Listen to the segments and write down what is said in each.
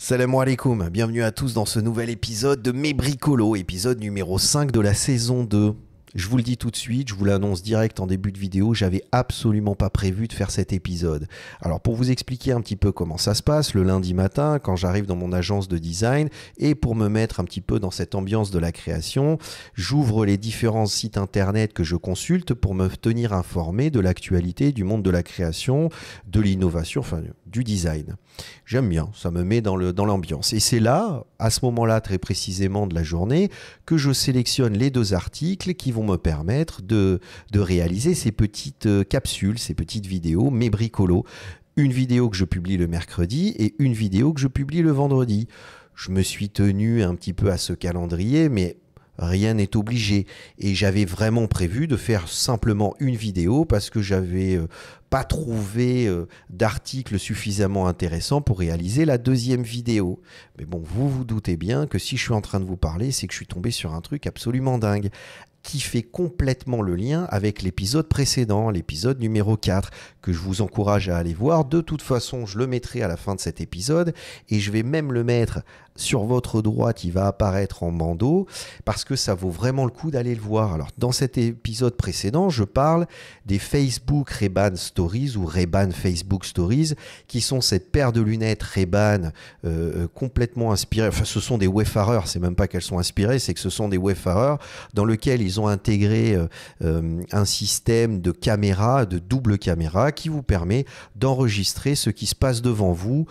Salam alaikum, bienvenue à tous dans ce nouvel épisode de Mes Bricolos, épisode numéro 5 de la saison 2. Je vous le dis tout de suite, je vous l'annonce direct en début de vidéo, j'avais absolument pas prévu de faire cet épisode. Alors pour vous expliquer un petit peu comment ça se passe, le lundi matin, quand j'arrive dans mon agence de design, et pour me mettre un petit peu dans cette ambiance de la création, j'ouvre les différents sites internet que je consulte pour me tenir informé de l'actualité du monde de la création, de l'innovation, enfin du design. J'aime bien, ça me met dans l'ambiance. Et c'est là, à ce moment-là très précisément de la journée, que je sélectionne les deux articles qui vont me permettre de réaliser ces petites capsules, ces petites vidéos, mes bricolos. Une vidéo que je publie le mercredi et une vidéo que je publie le vendredi. Je me suis tenu un petit peu à ce calendrier, mais rien n'est obligé. Et j'avais vraiment prévu de faire simplement une vidéo parce que j'avais pas trouvé d'article suffisamment intéressant pour réaliser la deuxième vidéo. Mais bon, vous vous doutez bien que si je suis en train de vous parler, c'est que je suis tombé sur un truc absolument dingue qui fait complètement le lien avec l'épisode précédent, l'épisode numéro 4, que je vous encourage à aller voir. De toute façon, je le mettrai à la fin de cet épisode et je vais même le mettre sur votre droite, il va apparaître en bandeau parce que ça vaut vraiment le coup d'aller le voir. Alors, dans cet épisode précédent, je parle des Facebook Ray-Ban Stories ou Ray-Ban Facebook Stories qui sont cette paire de lunettes Ray-Ban complètement inspirées. Enfin, ce sont des wayfarers, c'est même pas qu'elles sont inspirées, c'est que ce sont des wayfarers dans lesquels ils ont intégré un système de caméra, de double caméra qui vous permet d'enregistrer ce qui se passe devant vous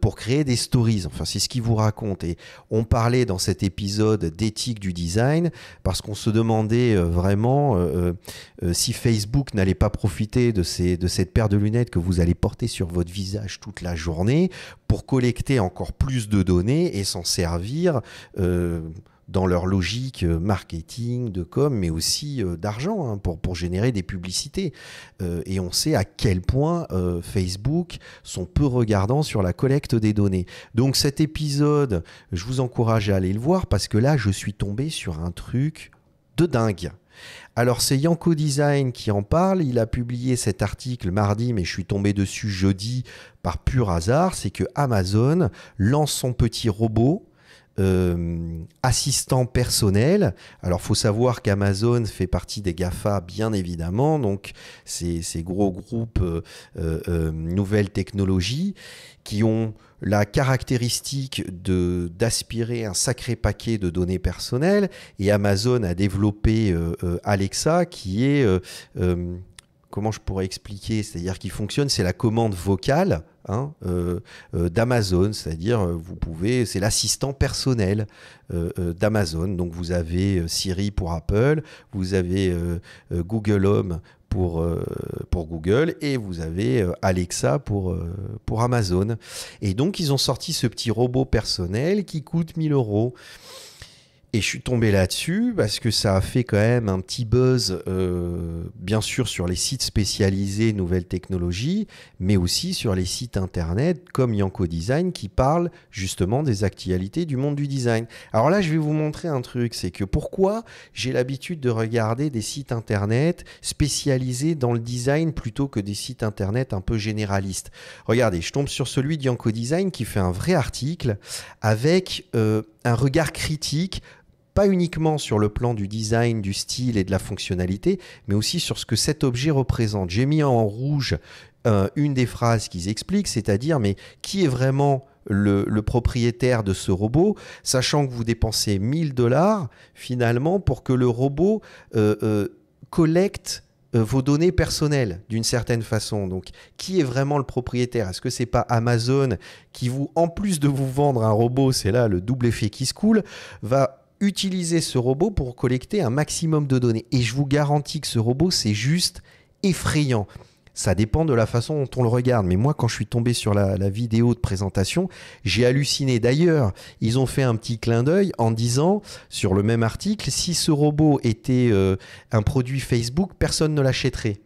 pour créer des stories. Enfin, c'est ce qui vous raconte. Et on parlait dans cet épisode d'éthique du design parce qu'on se demandait vraiment si Facebook n'allait pas profiter de cette paire de lunettes que vous allez porter sur votre visage toute la journée pour collecter encore plus de données et s'en servir dans leur logique marketing, de com, mais aussi d'argent pour générer des publicités. Et on sait à quel point Facebook sont peu regardants sur la collecte des données. Donc cet épisode, je vous encourage à aller le voir parce que là, je suis tombé sur un truc de dingue. Alors c'est Yanko Design qui en parle, il a publié cet article mardi mais je suis tombé dessus jeudi par pur hasard, c'est que Amazon lance son petit robot assistant personnel. Alors, faut savoir qu'Amazon fait partie des GAFA, bien évidemment, donc ces gros groupes nouvelles technologies qui ont la caractéristique d'aspirer un sacré paquet de données personnelles. Et Amazon a développé Alexa, qui est comment je pourrais expliquer? C'est-à-dire qu'il fonctionne, c'est la commande vocale d'Amazon, c'est-à-dire vous pouvez, c'est l'assistant personnel d'Amazon. Donc vous avez Siri pour Apple, vous avez Google Home pour Google et vous avez Alexa pour Amazon. Et donc ils ont sorti ce petit robot personnel qui coûte 1 000 €. Et je suis tombé là-dessus parce que ça a fait quand même un petit buzz, bien sûr sur les sites spécialisés nouvelles technologies, mais aussi sur les sites internet comme Yanko Design qui parlent justement des actualités du monde du design. Alors là, je vais vous montrer un truc, c'est que pourquoi j'ai l'habitude de regarder des sites internet spécialisés dans le design plutôt que des sites internet un peu généralistes. Regardez, je tombe sur celui de Yanko Design qui fait un vrai article avec un regard critique, pas uniquement sur le plan du design, du style et de la fonctionnalité, mais aussi sur ce que cet objet représente. J'ai mis en rouge une des phrases qu'ils expliquent, c'est-à-dire mais qui est vraiment le propriétaire de ce robot, sachant que vous dépensez 1 000 $ finalement pour que le robot collecte vos données personnelles d'une certaine façon. Donc, qui est vraiment le propriétaire? Est-ce que c'est pas Amazon qui vous, en plus de vous vendre un robot, c'est là le double effet qui se coule, va utiliser ce robot pour collecter un maximum de données? Et je vous garantis que ce robot, c'est juste effrayant. Ça dépend de la façon dont on le regarde. Mais moi, quand je suis tombé sur la vidéo de présentation, j'ai halluciné. D'ailleurs, ils ont fait un petit clin d'œil en disant, sur le même article, si ce robot était un produit Facebook, personne ne l'achèterait.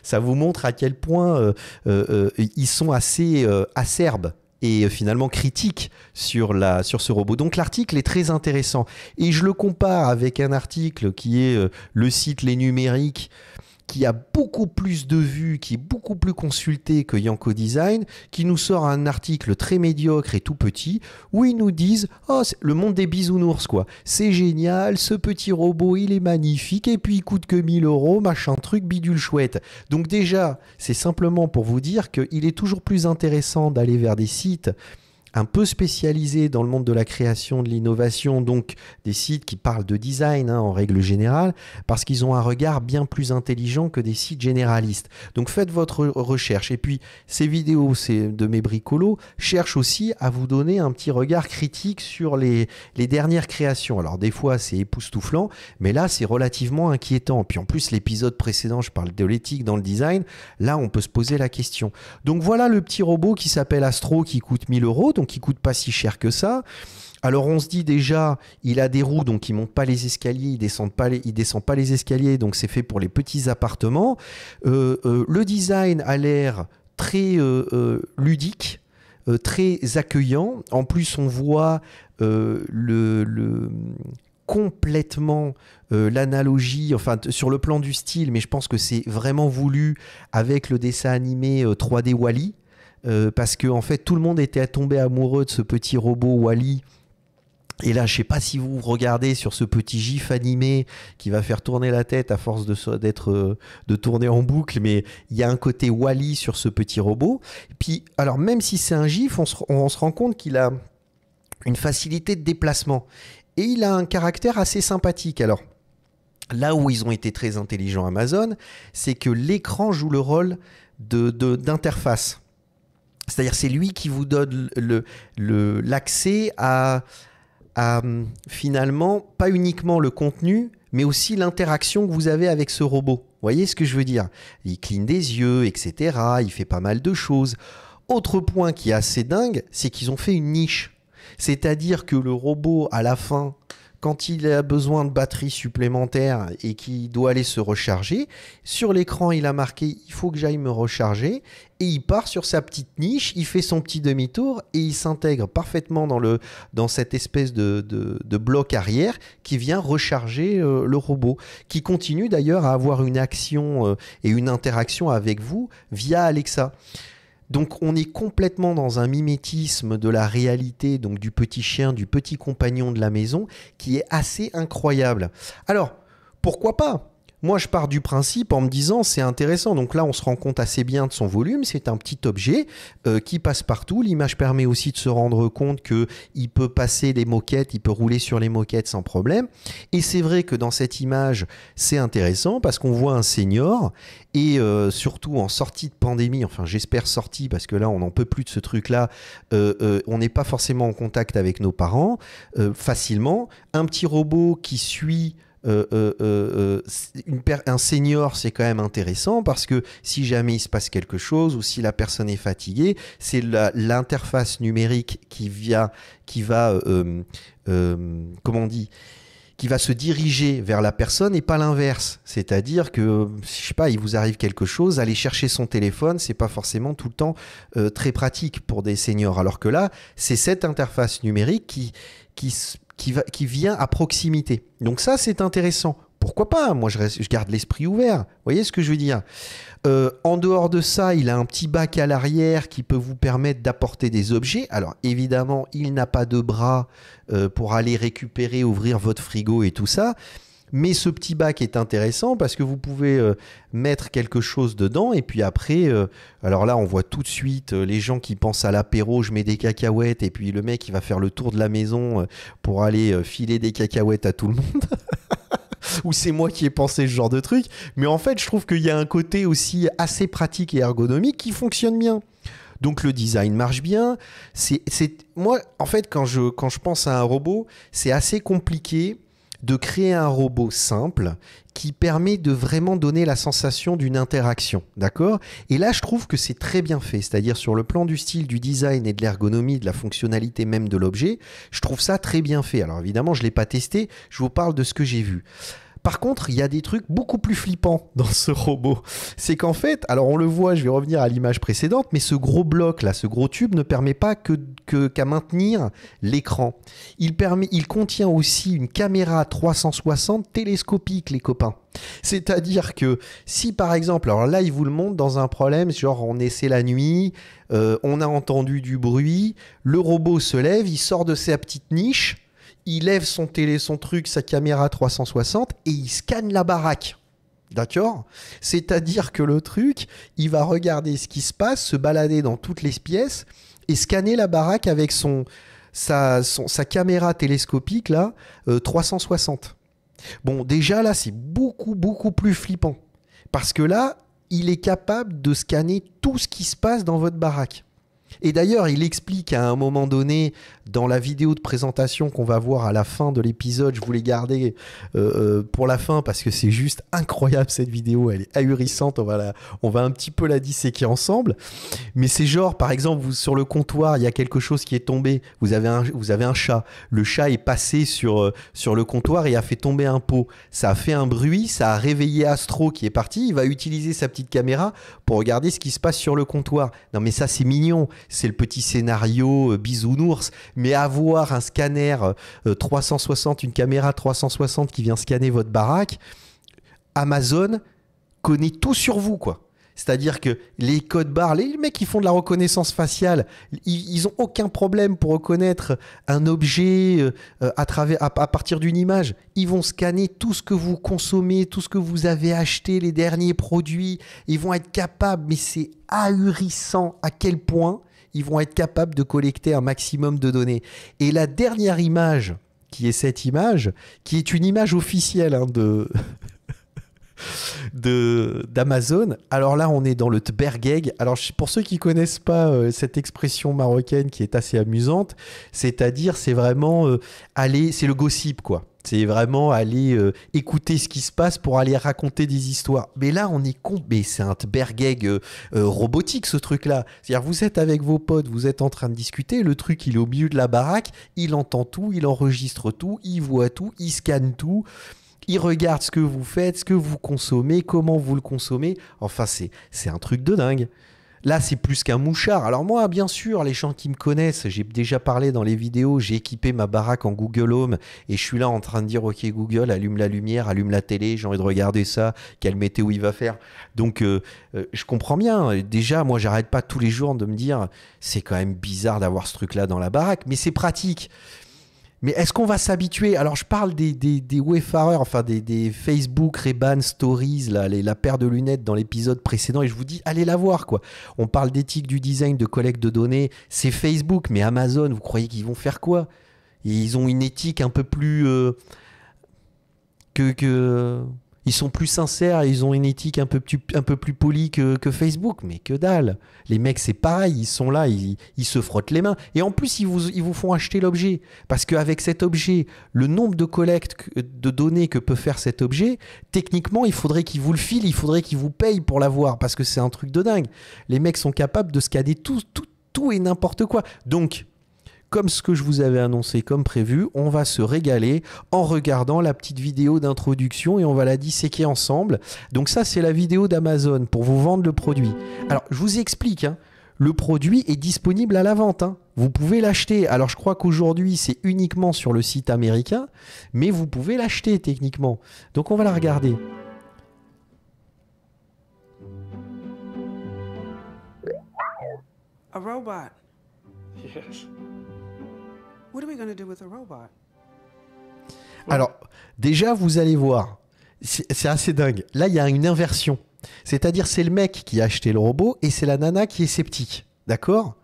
Ça vous montre à quel point ils sont assez acerbes et finalement critique sur ce robot. Donc l'article est très intéressant. Et je le compare avec un article qui est le site Les Numériques, qui a beaucoup plus de vues, qui est beaucoup plus consulté que Yanko Design, qui nous sort un article très médiocre et tout petit, où ils nous disent « Oh, c'est le monde des bisounours, quoi. C'est génial, ce petit robot, il est magnifique, et puis il coûte que 1000 €, machin truc, bidule chouette. » Donc déjà, c'est simplement pour vous dire qu'il est toujours plus intéressant d'aller vers des sites un peu spécialisés dans le monde de la création, de l'innovation, donc des sites qui parlent de design en règle générale, parce qu'ils ont un regard bien plus intelligent que des sites généralistes. Donc faites votre recherche. Et puis ces vidéos de mes bricolos cherchent aussi à vous donner un petit regard critique sur les dernières créations. Alors des fois c'est époustouflant, mais là c'est relativement inquiétant. Puis en plus l'épisode précédent, je parle de l'éthique dans le design, là on peut se poser la question. Donc voilà le petit robot qui s'appelle Astro qui coûte 1000 €. Donc il coûte pas si cher que ça. Alors on se dit déjà, il a des roues, donc il monte pas les escaliers, il descend pas les escaliers, donc c'est fait pour les petits appartements. Le design a l'air très ludique, très accueillant. En plus, on voit complètement l'analogie, enfin sur le plan du style, mais je pense que c'est vraiment voulu avec le dessin animé 3D Wall-E. Parce que en fait tout le monde était tombé amoureux de ce petit robot Wall-E. Et là, je sais pas si vous regardez sur ce petit gif animé qui va faire tourner la tête à force de tourner en boucle, mais il y a un côté Wall-E sur ce petit robot. Et puis, alors même si c'est un gif, on se rend compte qu'il a une facilité de déplacement et il a un caractère assez sympathique. Alors là où ils ont été très intelligents Amazon, c'est que l'écran joue le rôle d'interface. C'est-à-dire c'est lui qui vous donne l'accès à finalement pas uniquement le contenu, mais aussi l'interaction que vous avez avec ce robot. Vous voyez ce que je veux dire? Il cligne des yeux, etc. Il fait pas mal de choses. Autre point qui est assez dingue, c'est qu'ils ont fait une niche. C'est-à-dire que le robot, à la fin, quand il a besoin de batterie supplémentaire et qu'il doit aller se recharger, sur l'écran, il a marqué « il faut que j'aille me recharger » et il part sur sa petite niche, il fait son petit demi-tour et il s'intègre parfaitement dans cette espèce de bloc arrière qui vient recharger le robot, qui continue d'ailleurs à avoir une action et une interaction avec vous via Alexa. Donc on est complètement dans un mimétisme de la réalité, donc du petit chien, du petit compagnon de la maison, qui est assez incroyable. Alors, pourquoi pas ? Moi, je pars du principe en me disant c'est intéressant. Donc là, on se rend compte assez bien de son volume. C'est un petit objet qui passe partout. L'image permet aussi de se rendre compte qu'il peut passer les moquettes, il peut rouler sur les moquettes sans problème. Et c'est vrai que dans cette image, c'est intéressant parce qu'on voit un senior et surtout en sortie de pandémie, enfin j'espère sortie parce que là, on n'en peut plus de ce truc-là. On n'est pas forcément en contact avec nos parents facilement. Un petit robot qui suit... un senior, c'est quand même intéressant parce que si jamais il se passe quelque chose ou si la personne est fatiguée, c'est l'interface numérique qui va comment on dit, qui va se diriger vers la personne et pas l'inverse. C'est-à-dire que, je sais pas, il vous arrive quelque chose, aller chercher son téléphone, c'est pas forcément tout le temps très pratique pour des seniors. Alors que là, c'est cette interface numérique qui vient à proximité. Donc ça, c'est intéressant. Pourquoi pas? Moi, je garde l'esprit ouvert. Vous voyez ce que je veux dire? En dehors de ça, il a un petit bac à l'arrière qui peut vous permettre d'apporter des objets. Alors, évidemment, il n'a pas de bras pour aller récupérer, ouvrir votre frigo et tout ça. Mais ce petit bac est intéressant parce que vous pouvez mettre quelque chose dedans et puis après, alors là on voit tout de suite les gens qui pensent à l'apéro, je mets des cacahuètes et puis le mec il va faire le tour de la maison pour aller filer des cacahuètes à tout le monde. Ou c'est moi qui ai pensé ce genre de truc. Mais en fait je trouve qu'il y a un côté aussi assez pratique et ergonomique qui fonctionne bien. Donc le design marche bien. Moi en fait quand je pense à un robot, c'est assez compliqué de créer un robot simple qui permet de vraiment donner la sensation d'une interaction, d'accord? Et là, je trouve que c'est très bien fait, c'est-à-dire sur le plan du style, du design et de l'ergonomie, de la fonctionnalité même de l'objet, je trouve ça très bien fait. Alors évidemment, je ne l'ai pas testé, je vous parle de ce que j'ai vu. Par contre, il y a des trucs beaucoup plus flippants dans ce robot. C'est qu'en fait, alors on le voit, je vais revenir à l'image précédente, mais ce gros bloc là, ce gros tube ne permet pas que qu'à maintenir l'écran. Il contient aussi une caméra 360 télescopique, les copains. C'est-à-dire que si par exemple, alors là il vous le montre dans un problème, genre on essaie la nuit, on a entendu du bruit, le robot se lève, il sort de sa petite niche, il lève son truc, sa caméra 360 et il scanne la baraque. D'accord ? C'est-à-dire que le truc, il va regarder ce qui se passe, se balader dans toutes les pièces et scanner la baraque avec sa caméra télescopique là, 360. Bon, déjà là, c'est beaucoup, beaucoup plus flippant. Parce que là, il est capable de scanner tout ce qui se passe dans votre baraque. Et d'ailleurs, il explique à un moment donné, dans la vidéo de présentation qu'on va voir à la fin de l'épisode, je voulais garder pour la fin parce que c'est juste incroyable cette vidéo, elle est ahurissante, on va un petit peu la disséquer ensemble. Mais c'est genre, par exemple, sur le comptoir, il y a quelque chose qui est tombé, vous avez un chat, le chat est passé sur le comptoir et a fait tomber un pot. Ça a fait un bruit, ça a réveillé Astro qui est parti, il va utiliser sa petite caméra pour regarder ce qui se passe sur le comptoir. Non mais ça c'est mignon. C'est le petit scénario bisounours, mais avoir un scanner 360, une caméra 360 qui vient scanner votre baraque, Amazon connaît tout sur vous, quoi. C'est-à-dire que les codes barres, les mecs qui font de la reconnaissance faciale, ils ont aucun problème pour reconnaître un objet à partir d'une image. Ils vont scanner tout ce que vous consommez, tout ce que vous avez acheté, les derniers produits. Ils vont être capables, mais c'est ahurissant à quel point ils vont être capables de collecter un maximum de données. Et la dernière image, qui est cette image, qui est une image officielle hein, d'Amazon. Alors là, on est dans le tbergeg. Alors pour ceux qui connaissent pas cette expression marocaine qui est assez amusante, c'est-à-dire c'est vraiment c'est le gossip quoi. C'est vraiment aller écouter ce qui se passe pour aller raconter des histoires. Mais là, on est mais c'est un tbergeg robotique ce truc-là. C'est-à-dire vous êtes avec vos potes, vous êtes en train de discuter, le truc il est au milieu de la baraque, il entend tout, il enregistre tout, il voit tout, il scanne tout. Il regarde ce que vous faites, ce que vous consommez, comment vous le consommez. Enfin, c'est un truc de dingue. Là, c'est plus qu'un mouchard. Alors moi, bien sûr, les gens qui me connaissent, j'ai déjà parlé dans les vidéos, j'ai équipé ma baraque en Google Home et je suis là en train de dire « Ok Google, allume la lumière, allume la télé, j'ai envie de regarder ça, quelle météo il va faire ?» Donc, je comprends bien. Déjà, moi, j'arrête pas tous les jours de me dire « C'est quand même bizarre d'avoir ce truc-là dans la baraque, mais c'est pratique. » Mais est-ce qu'on va s'habituer? Alors, je parle des wayfarers, enfin des Facebook Ray-Ban Stories, là, la paire de lunettes dans l'épisode précédent, et je vous dis, allez la voir, quoi. On parle d'éthique du design, de collecte de données, c'est Facebook, mais Amazon, vous croyez qu'ils vont faire quoi? Ils ont une éthique un peu plus... Ils sont plus sincères, ils ont une éthique un peu plus polie que Facebook, mais que dalle. Les mecs, c'est pareil, ils sont là, ils se frottent les mains. Et en plus, ils vous font acheter l'objet. Parce qu'avec cet objet, le nombre de collectes de données que peut faire cet objet, techniquement, il faudrait qu'ils vous le filent, il faudrait qu'ils vous payent pour l'avoir, parce que c'est un truc de dingue. Les mecs sont capables de scanner tout et n'importe quoi. Donc... Comme ce que je vous avais annoncé comme prévu, on va se régaler en regardant la petite vidéo d'introduction et on va la disséquer ensemble. Donc ça, c'est la vidéo d'Amazon pour vous vendre le produit. Alors, je vous explique, hein, le produit est disponible à la vente. Hein. Vous pouvez l'acheter. Alors, je crois qu'aujourd'hui, c'est uniquement sur le site américain, mais vous pouvez l'acheter techniquement. Donc, on va la regarder. A robot. Yes. What are we going to do with a robot? Alors, déjà, vous allez voir, c'est assez dingue. Là, il y a une inversion. C'est-à-dire, c'est le mec qui a acheté le robot et c'est la nana qui est sceptique. D'accord ?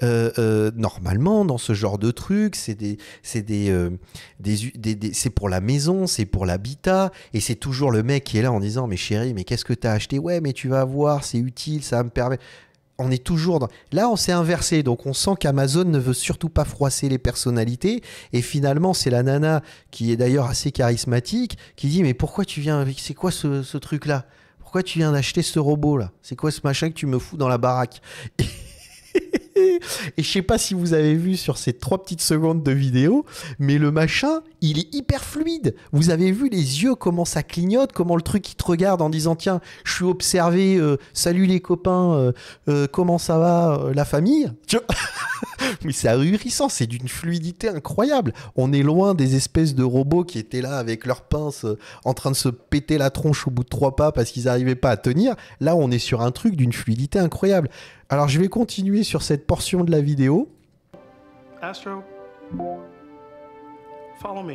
Normalement, dans ce genre de truc, c'est pour la maison, c'est pour l'habitat, et c'est toujours le mec qui est là en disant « Mais chérie, mais qu'est-ce que t'as acheté ? Ouais, mais tu vas voir, c'est utile, ça va me permettre... » On est toujours dans... Là, on s'est inversé, donc on sent qu'Amazon ne veut surtout pas froisser les personnalités, et finalement, c'est la nana, qui est d'ailleurs assez charismatique, qui dit « Mais pourquoi tu viens avec... C'est quoi ce truc-là ? Pourquoi tu viens d'acheter ce robot-là ? C'est quoi ce machin que tu me fous dans la baraque ?» Et je sais pas si vous avez vu sur ces 3 petites secondes de vidéo, mais le machin, il est hyper fluide. Vous avez vu les yeux, comment ça clignote, comment le truc il te regarde en disant tiens, je suis observé, salut les copains, comment ça va la famille ? Mais c'est ahurissant, c'est d'une fluidité incroyable. On est loin des espèces de robots qui étaient là avec leurs pinces en train de se péter la tronche au bout de 3 pas parce qu'ils n'arrivaient pas à tenir. Là, on est sur un truc d'une fluidité incroyable. Alors, je vais continuer sur cette portion de la vidéo. Astro, follow me.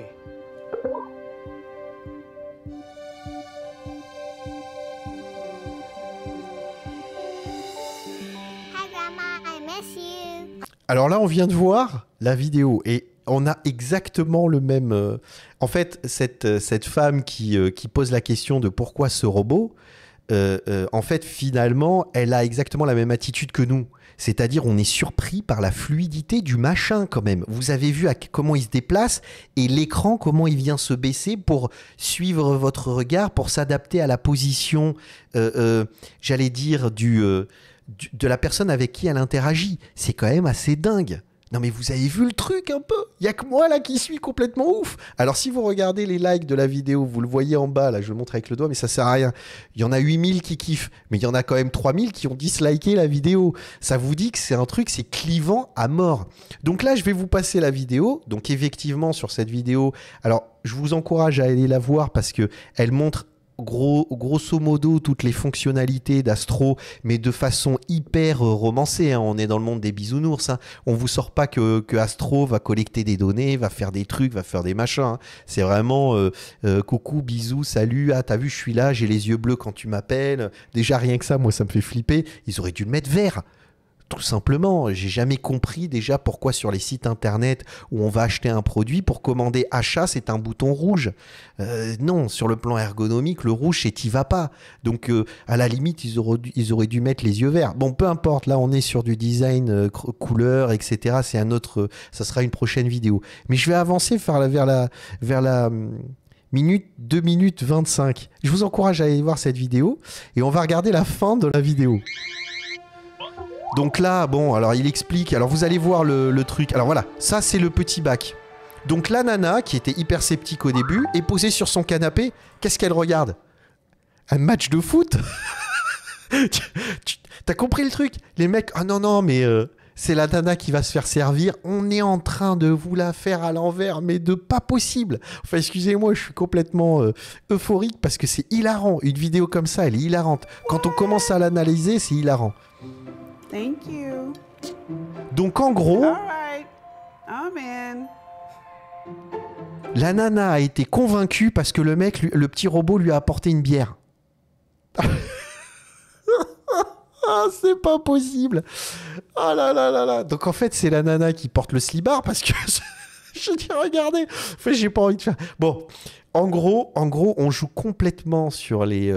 Hi, Grandma, I miss you. Alors là, on vient de voir la vidéo et on a exactement le même... En fait, cette femme qui pose la question de pourquoi ce robot, en fait, finalement, elle a exactement la même attitude que nous. C'est-à-dire, on est surpris par la fluidité du machin quand même. Vous avez vu comment il se déplace et l'écran, comment il vient se baisser pour suivre votre regard, pour s'adapter à la position, j'allais dire, de la personne avec qui elle interagit. C'est quand même assez dingue. Non mais vous avez vu le truc un peu? Il n'y a que moi là qui suis complètement ouf. Alors si vous regardez les likes de la vidéo, vous le voyez en bas, là je le montre avec le doigt, mais ça sert à rien. Il y en a 8000 qui kiffent, mais il y en a quand même 3000 qui ont disliké la vidéo. Ça vous dit que c'est un truc, c'est clivant à mort. Donc là je vais vous passer la vidéo. Donc effectivement sur cette vidéo, alors je vous encourage à aller la voir parce que elle montre grosso modo toutes les fonctionnalités d'Astro, mais de façon hyper romancée, hein. On est dans le monde des bisounours, hein. On vous sort pas que Astro va collecter des données, va faire des trucs, va faire des machins, hein. C'est vraiment coucou, bisous, salut, ah t'as vu je suis là, j'ai les yeux bleus quand tu m'appelles. Déjà rien que ça, moi ça me fait flipper. Ils auraient dû le mettre vert. Tout simplement, j'ai jamais compris déjà pourquoi sur les sites internet où on va acheter un produit, pour commander achat, c'est un bouton rouge. Non, sur le plan ergonomique, le rouge, c'est y va pas. Donc, à la limite, ils auraient dû mettre les yeux verts. Bon, peu importe, là, on est sur du design, couleur, etc. C'est ça sera une prochaine vidéo. Mais je vais avancer vers la 2 minutes 25. Je vous encourage à aller voir cette vidéo et on va regarder la fin de la vidéo. Donc là, bon, alors il explique, alors vous allez voir le truc. Alors voilà, ça c'est le petit bac. Donc la nana, qui était hyper sceptique au début, est posée sur son canapé. Qu'est-ce qu'elle regarde? Un match de foot? T'as compris le truc? Les mecs, ah non, mais c'est la nana qui va se faire servir. On est en train de vous la faire à l'envers, mais de pas possible. Enfin, excusez-moi, je suis complètement euphorique parce que c'est hilarant. Une vidéo comme ça, elle est hilarante. Quand on commence à l'analyser, c'est hilarant. Thank you. Donc en gros, All right. I'm in. la nana a été convaincue parce que le mec, le petit robot, lui a apporté une bière. Ah, c'est pas possible. Ah là là là là. Donc en fait, c'est la nana qui porte le slibard parce que je dis regardez. En fait, j'ai pas envie de faire. Bon, en gros, on joue complètement sur les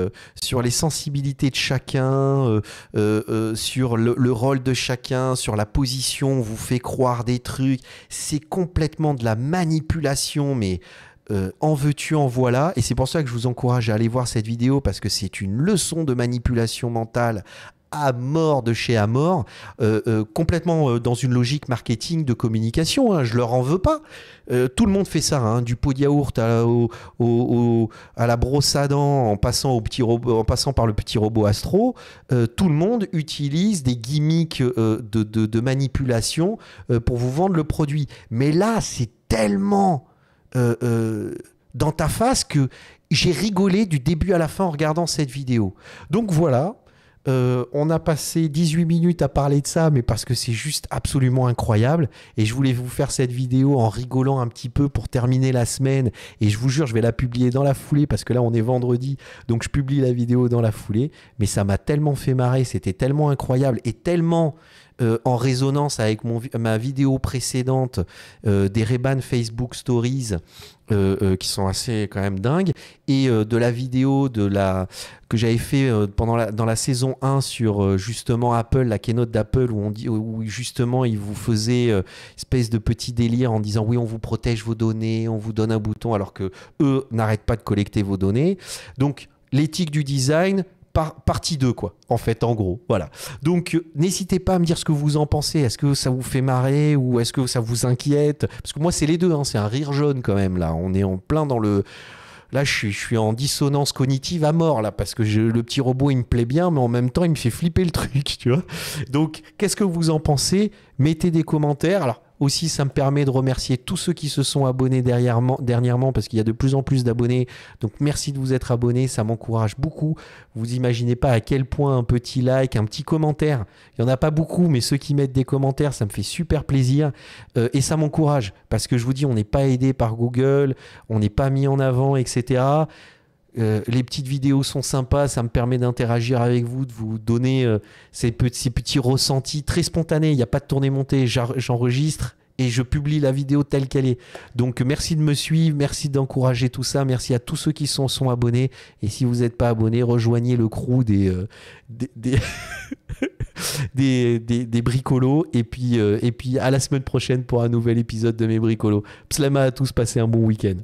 sensibilités de chacun, sur le rôle de chacun, sur la position. On vous fait croire des trucs. C'est complètement de la manipulation, mais en veux-tu, en voilà. Et c'est pour ça que je vous encourage à aller voir cette vidéo parce que c'est une leçon de manipulation mentale à mort de chez à mort, complètement dans une logique marketing de communication, hein, je leur en veux pas. Tout le monde fait ça, hein, du pot de yaourt à la brosse à dents, en passant par le petit robot Astro. Tout le monde utilise des gimmicks de manipulation pour vous vendre le produit. Mais là, c'est tellement dans ta face que j'ai rigolé du début à la fin en regardant cette vidéo. Donc voilà. On a passé 18 minutes à parler de ça, mais parce que c'est juste absolument incroyable. Et je voulais vous faire cette vidéo en rigolant un petit peu pour terminer la semaine. Et je vous jure, je vais la publier dans la foulée parce que là, on est vendredi. Donc, je publie la vidéo dans la foulée. Mais ça m'a tellement fait marrer. C'était tellement incroyable et tellement en résonance avec ma vidéo précédente des Ray-Ban Facebook Stories qui sont assez quand même dingues, et de la vidéo que j'avais fait dans la saison 1 sur justement Apple, la keynote d'Apple, où justement ils vous faisaient espèce de petit délire en disant oui, on vous protège vos données, on vous donne un bouton, alors que eux n'arrêtent pas de collecter vos données. Donc l'éthique du design, partie 2, quoi, en fait, en gros. Voilà. Donc, n'hésitez pas à me dire ce que vous en pensez. Est-ce que ça vous fait marrer ou est-ce que ça vous inquiète? Parce que moi, c'est les deux, hein. C'est un rire jaune quand même, là. On est en plein dans le... là, je suis en dissonance cognitive à mort, là, parce que le petit robot, il me plaît bien, mais en même temps, il me fait flipper le truc, tu vois. Donc, qu'est-ce que vous en pensez ? Mettez des commentaires. Alors, aussi, ça me permet de remercier tous ceux qui se sont abonnés dernièrement, parce qu'il y a de plus en plus d'abonnés. Donc, merci de vous être abonnés, ça m'encourage beaucoup. Vous imaginez pas à quel point un petit like, un petit commentaire, il n'y en a pas beaucoup, mais ceux qui mettent des commentaires, ça me fait super plaisir. Et ça m'encourage, parce que je vous dis, on n'est pas aidé par Google, on n'est pas mis en avant, etc. Les petites vidéos sont sympas, ça me permet d'interagir avec vous, de vous donner ces petits ressentis très spontanés. Il n'y a pas de tournée-montée, j'enregistre et je publie la vidéo telle qu'elle est. Donc merci de me suivre, merci d'encourager tout ça, merci à tous ceux qui sont abonnés. Et si vous n'êtes pas abonnés, rejoignez le crew des bricolos. Et puis à la semaine prochaine pour un nouvel épisode de mes bricolos. Pslama à tous, passez un bon week-end.